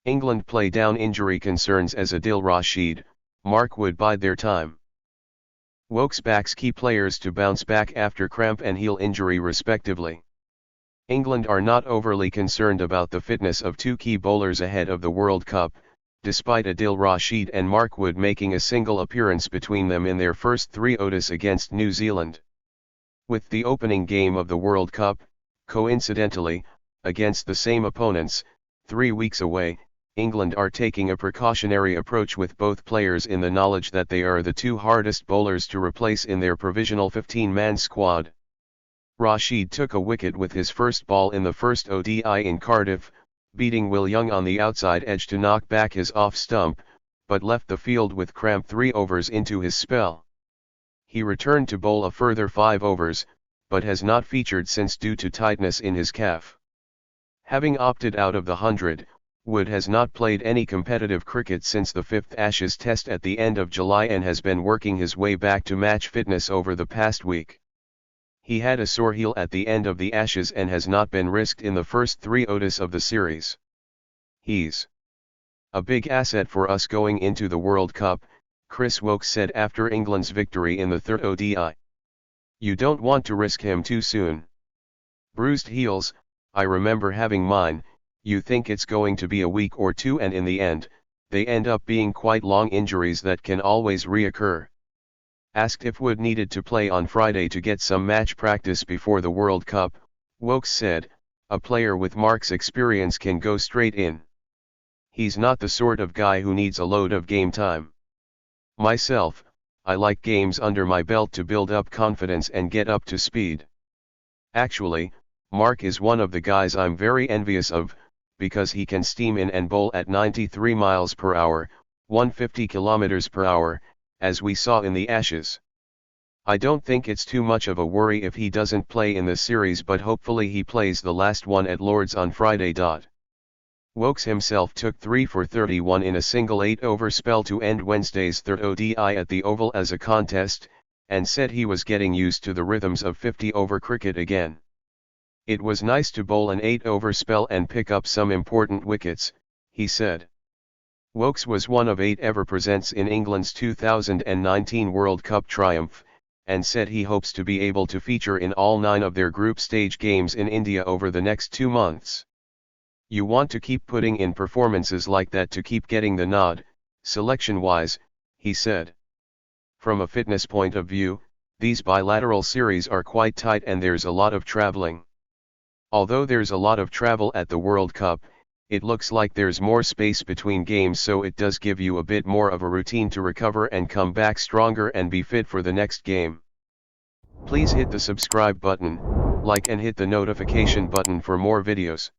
England play down injury concerns as Adil Rashid, Mark would bide their time. Woakes backs key players to bounce back after cramp and heel injury respectively. England are not overly concerned about the fitness of two key bowlers ahead of the World Cup, despite Adil Rashid and Mark Wood making a single appearance between them in their first three ODIs against New Zealand. With the opening game of the World Cup, coincidentally, against the same opponents, 3 weeks away, England are taking a precautionary approach with both players in the knowledge that they are the two hardest bowlers to replace in their provisional 15-man squad. Rashid took a wicket with his first ball in the first ODI in Cardiff, beating Will Young on the outside edge to knock back his off stump, but left the field with cramp 3 overs into his spell. He returned to bowl a further 5 overs, but has not featured since due to tightness in his calf. Having opted out of the 100, Wood has not played any competitive cricket since the 5th Ashes Test at the end of July and has been working his way back to match fitness over the past week. He had a sore heel at the end of the Ashes and has not been risked in the first 3 ODIs of the series. He's a big asset for us going into the World Cup, Chris Woakes said after England's victory in the 3rd ODI. You don't want to risk him too soon. Bruised heels, I remember having mine. You think it's going to be a week or 2 and in the end, they end up being quite long injuries that can always reoccur. Asked if Wood needed to play on Friday to get some match practice before the World Cup, Woakes said, a player with Mark's experience can go straight in. He's not the sort of guy who needs a load of game time. Myself, I like games under my belt to build up confidence and get up to speed. Actually, Mark is one of the guys I'm very envious of, because he can steam in and bowl at 93 miles per hour, 150 kilometers per hour, as we saw in the Ashes. I don't think it's too much of a worry if he doesn't play in the series, but hopefully he plays the last one at Lord's on Friday. Woakes himself took 3 for 31 in a single 8-over spell to end Wednesday's 3rd ODI at the Oval as a contest, and said he was getting used to the rhythms of 50-over cricket again. It was nice to bowl an 8-over spell and pick up some important wickets, he said. Woakes was one of 8 ever presents in England's 2019 World Cup triumph, and said he hopes to be able to feature in all 9 of their group stage games in India over the next 2 months. You want to keep putting in performances like that to keep getting the nod, selection-wise, he said. From a fitness point of view, these bilateral series are quite tight and there's a lot of travelling. Although there's a lot of travel at the World Cup, it looks like there's more space between games, so it does give you a bit more of a routine to recover and come back stronger and be fit for the next game. Please hit the subscribe button, like and hit the notification button for more videos.